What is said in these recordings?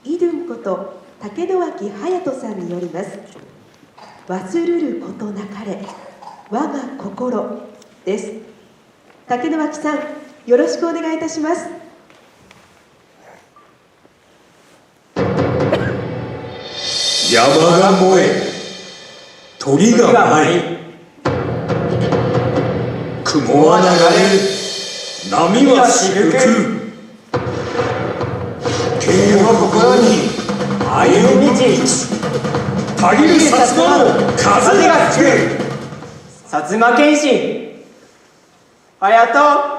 イドゥンこと竹野脇隼人さんによります。忘るることなかれ我が心です。竹野脇さん、よろしくお願いいたします。山が燃え、鳥が舞い、雲は流れる、波はしぶくる。平和心に歩み道、たぎる薩摩の風が吹く。薩摩剣士、隼人。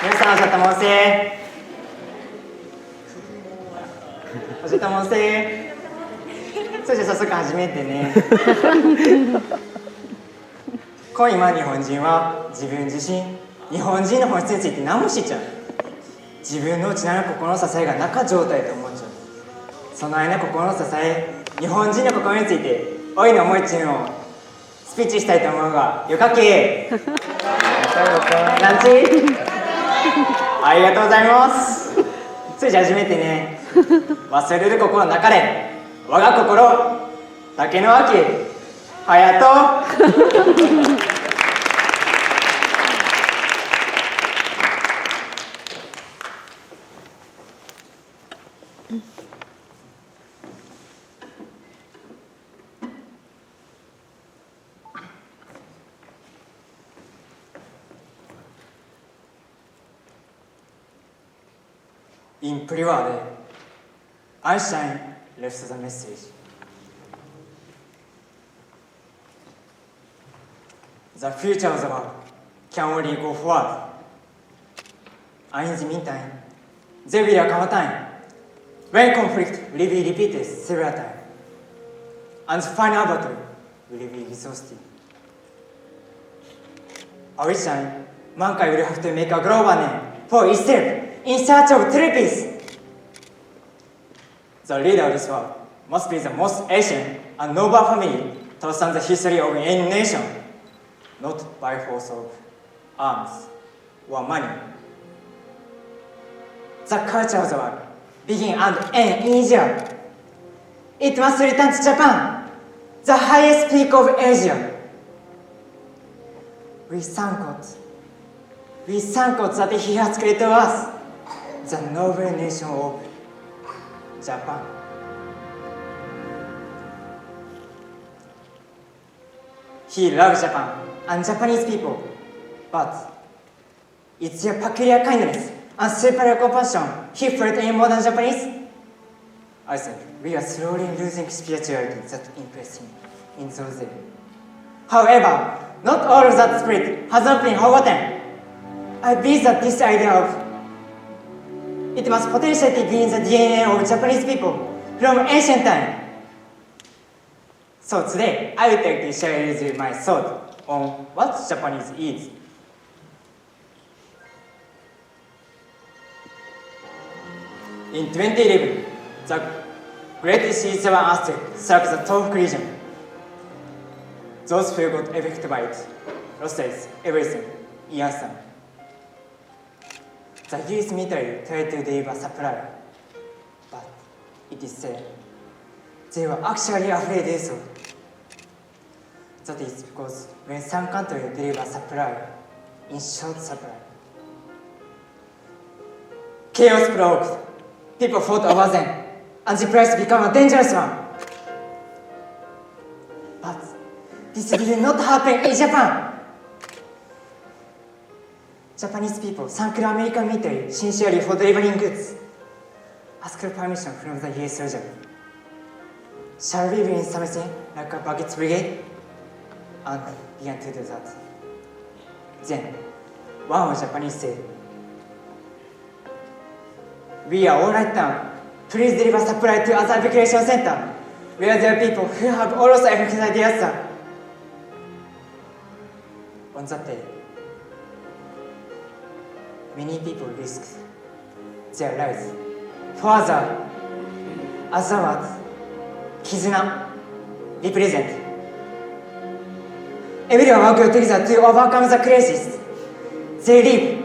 皆さん、おしゃたもせ。おしゃたもせ。それじゃ早速始めてね。今日本人は自分自身、日本人の本質について何も知っちゃう。自分の内なる心の支えがなか状態と思っちゃう。その間心の支え、日本人の心についておいの思いっちゅうのをスピーチしたいと思うが、よかけ。なんちありがとうございます。それじゃ始めてね。忘れる心なかれ我が心、竹野脇隼人。In private, Einstein left the message. The future of the world can only go forward. And in the meantime, there will come a time when conflict will be repeated several times, and the final battle will be exhausted. At which time, mankind will have to make a global name for itself in search of true peace. The leader of this world must be the most ancient and noble family to stand the history of any nation, not by force of arms or money. The culture of the world begin and end in Asia. It must return to Japan, the highest peak of Asia. We thank God that He has created us, the noble nation of Japan. He loves Japan and Japanese people, but it's their peculiar kindness and superior compassion he felt in modern Japanese. I think we are slowly losing spirituality that impressed him in those days. However, not all of that spirit has not been forgotten. I believe that this idea of it must potentially be in the DNA of Japanese people from ancient time. So today, I would like to share with you my thought on what Japanese is. In 2011, the Great C7 earthquake struck the Tohoku region. Those who got affected by it lost everything in an instant. The US military tried to deliver supply, but it is said they were actually afraid to do so. That is because when some countries deliver supply in short supply, chaos broke, people fought over them, and the place became a dangerous one. But this did not happen in Japan. Japanese people thanked the American military sincerely for delivering goods, asked permission from the US soldier. Shall we win something like a bucket brigade? And began to do that. Then, one of Japanese said, "We are all right now. Please deliver supply to other evacuation center, where there are people who have also affected by disaster." On that day, many people risked their lives for the other words, Kizuna, represent. Everyone worked together to overcome the crisis. They live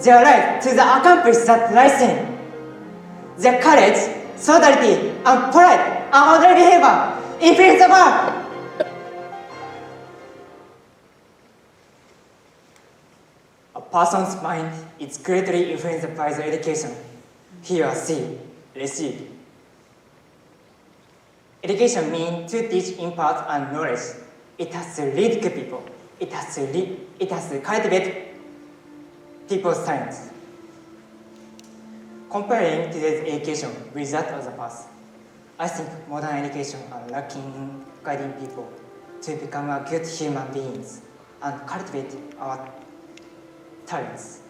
their right to accomplish that license. Their courage, solidarity, and pride and orderly behavior influence the world. A person's mind is greatly influenced by the education he or she receives. Education means to teach, impart, and knowledge. It has to lead people. It has to cultivate people's talents. Comparing today's education with that of the past, I think modern education are lacking in guiding people to become a good human beings and cultivate our talents.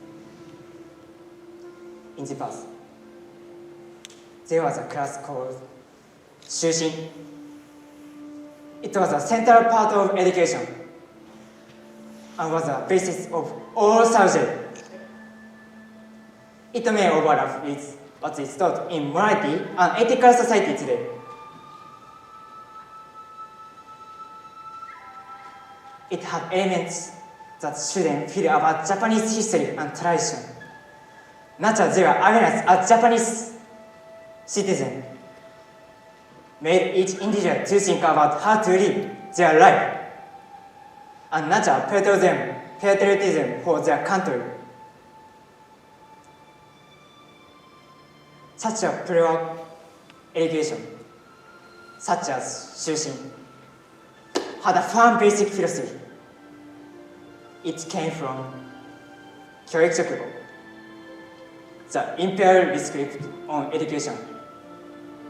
In the past, there was a class called Shushin. It was a central part of education and was the basis of all subjects. It may overlap with what is taught in morality and ethical society today. It had elements that students feel about Japanese history and tradition. Nurture their awareness as Japanese citizens. Made each individual to think about how to live their life and nurture patriotism for their country. Such a pure education, such as Shushin, had a firm basic philosophy. It came from 교육적으로, the imperial script on education.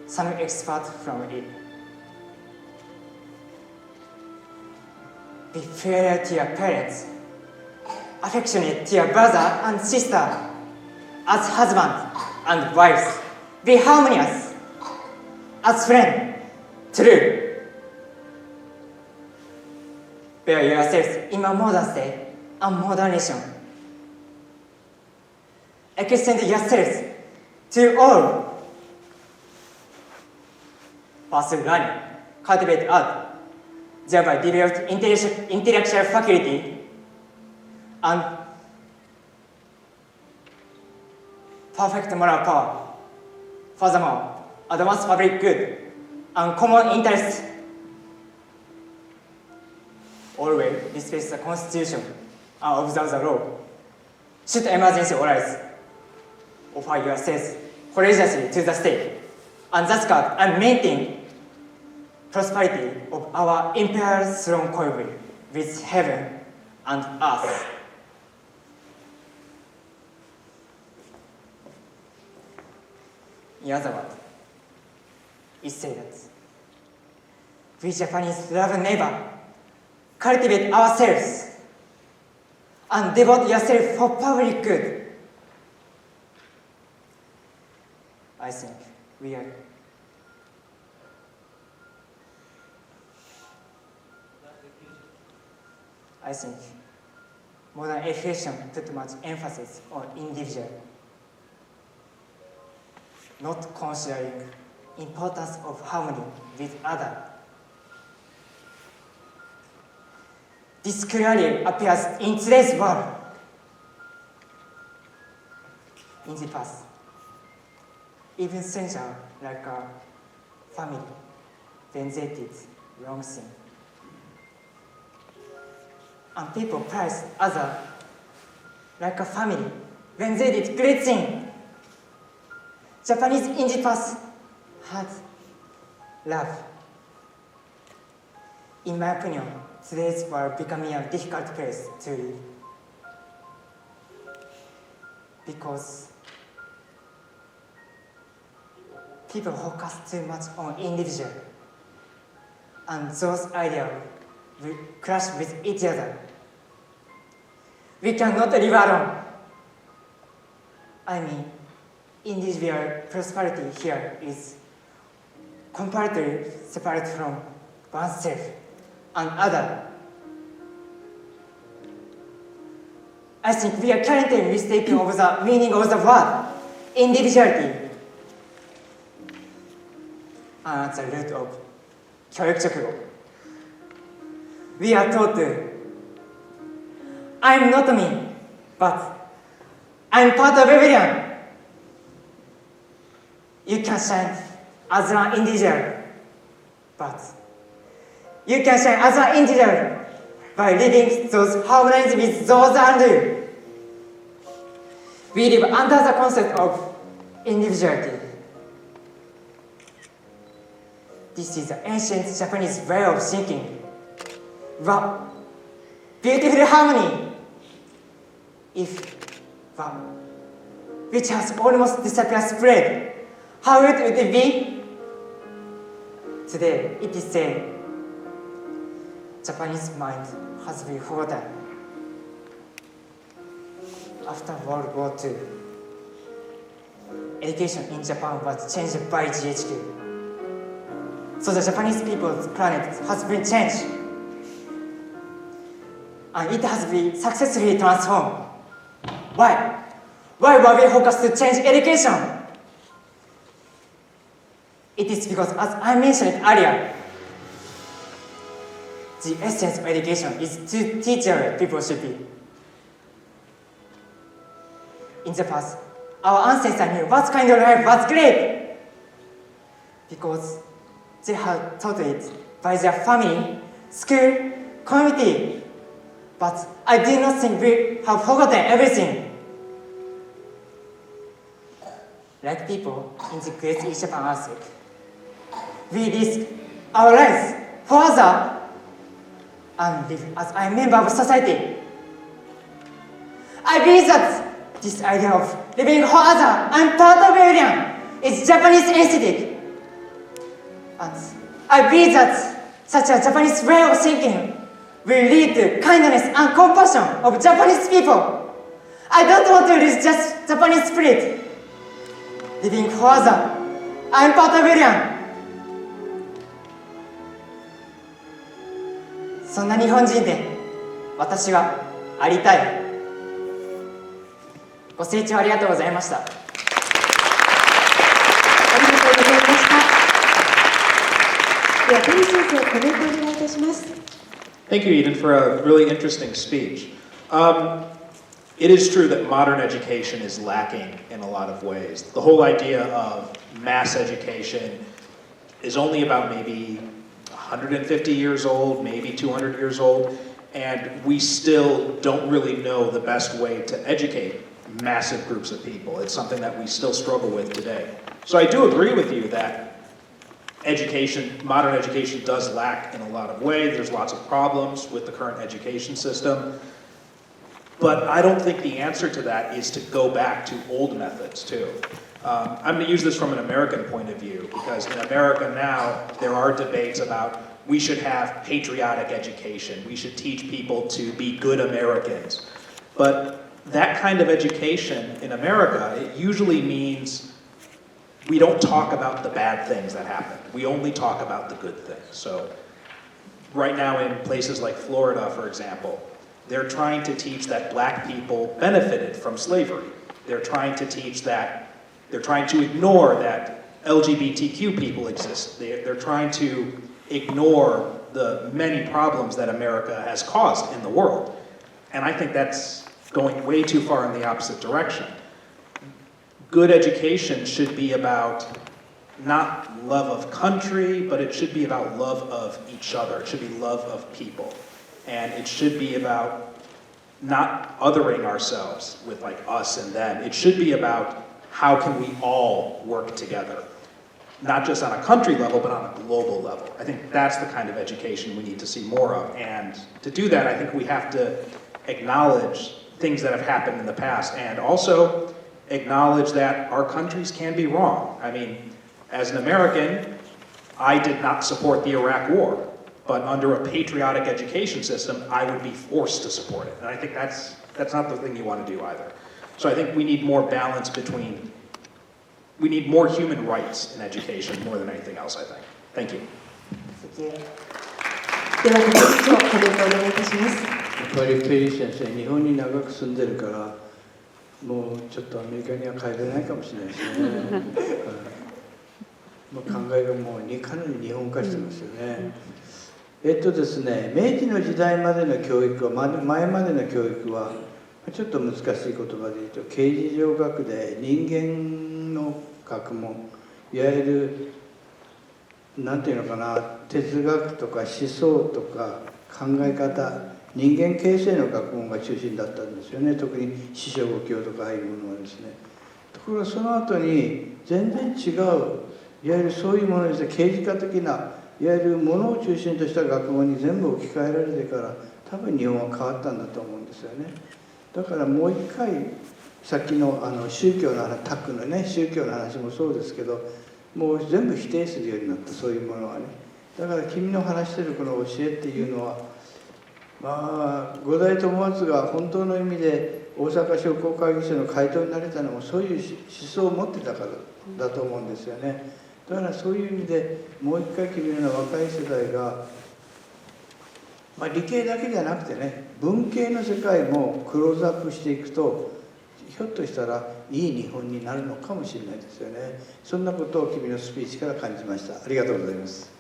Some experts from it. Be fair to your parents, affectionate to your brother and sister, as husband and wives. Be harmonious, as friend, true. Bear yourselves in a modern state and modern nation. Extend yourselves to all. Pursue learning, cultivate art, thereby develop intellectual faculty and perfect moral power. Furthermore, advance public good and common interest. Always respect the Constitution and observe the law. Should emergency arise, offer yourselves courageously to the state and thus guard and maintain prosperity of our imperial throne covered with heaven and earth. In other words, it says that we Japanese love neighbor, cultivate ourselves, and devote yourself for public good. I think we are modern education put much emphasis on individual, not considering importance of harmony with others. This clearly appears in today's world. In the past, even strangers like a family, when they did wrong thing, and people praise others like a family when they did great thing. Japanese in the past had love. In my opinion, today's world becoming a difficult place to live. Because people focus too much on individual, and those ideas will clash with each other. We cannot live alone. I mean, individual prosperity here is completely separate from oneself and other. I think we are currently mistaken of the meaning of the word individuality. And at the root of 교육적으로, we are taught to, I'm not me, but I'm part of everyone. You can shine as an individual, but you can shine as an individual by living those harmonies with those around you. We live under the concept of individuality. This is the ancient Japanese way of thinking. Wow, beautiful harmony. If wow, which has almost disappeared spread, how would it be? Today, it is said, Japanese mind has been forgotten. After World War II, education in Japan was changed by GHQ. So the Japanese people's planet has been changed. And it has been successfully transformed. Why? Why were we focused to change education? It is because, as I mentioned earlier, the essence of education is to teach our people should be. In the past, our ancestors knew what kind of life was great because they had taught it by their family, school, community. But I do not think we have forgotten everything. Like people in the Great East Japan earthquake, we risk our lives for others and live as a member of society. I believe that this idea of living for others and part of everyone is Japanese aesthetic. And I believe that such a Japanese way of thinking will lead to kindness and compassion of Japanese people. I don't want to lose just Japanese spirit. Living for others, I'm part of everyone. そんな日本人で私はありたい。ご清聴ありがとうございました。ありがとうございました。では、谷先生、コメントをお願いいたします。Thank you, Eden, for a really interesting speech. It is true that modern education is lacking in a lot of ways. The whole idea of mass education is only about maybe 150 years old, maybe 200 years old, and we still don't really know the best way to educate massive groups of people. It's something that we still struggle with today. So I do agree with you that modern education does lack in a lot of ways. There's lots of problems with the current education system. But I don't think the answer to that is to go back to old methods, too. I'm going to use this from an American point of view, because in America now, there are debates about we should have patriotic education. We should teach people to be good Americans. But that kind of education in America, it usually means we don't talk about the bad things that happen. We only talk about the good things. So right now in places like Florida, for example, they're trying to teach that black people benefited from slavery. They're trying to ignore that LGBTQ people exist. They're trying to ignore the many problems that America has caused in the world. And I think that's going way too far in the opposite direction. Good education should be about not love of country, but it should be about love of each other. It should be love of people. And it should be about not othering ourselves with like us and them. It should be about how can we all work together, not just on a country level, but on a global level. I think that's the kind of education we need to see more of. And to do that, I think we have to acknowledge things that have happened in the past and also acknowledge that our countries can be wrong. I mean, as an American, I did not support the Iraq War, but under a patriotic education system, I would be forced to support it. And I think that's not the thing you want to do either. So I think we need more balance we need more human rights in education more than anything else, I think. Thank you. では、もう一度コメントをお願いいたします。やっぱりペリー先生、日本に長く住んでるから、もうちょっとアメリカには帰れないかもしれないですね。もう考えがもうかなり日本化してますよね。ですね、明治の時代までの教育は、前までの教育はちょっと難しい言葉で言うと、形而上学で人間の学問、いわゆるなんていうのかな、哲学とか思想とか考え方、人間形成の学問が中心だったんですよね。特に四書五経とかああいうものはですね。ところがその後に全然違う、いわゆるそういうものですね、刑事化的な、いわゆるものを中心とした学問に全部置き換えられてから、多分日本は変わったんだと思うんですよね。だからもう一回、さっきの宗教の話、タックのね、宗教の話もそうですけど、もう全部否定するようになった、そういうものはね。だから君の話してるこの教えっていうのは、まあ五代友厚が本当の意味で大阪商工会議所の会頭になれたのもそういう思想を持ってたからだと思うんですよね。だからそういう意味でもう一回君のような若い世代が、まあ、理系だけじゃなくてね、文系の世界もクローズアップしていくと、ひょっとしたらいい日本になるのかもしれないですよね。そんなことを君のスピーチから感じました。ありがとうございます。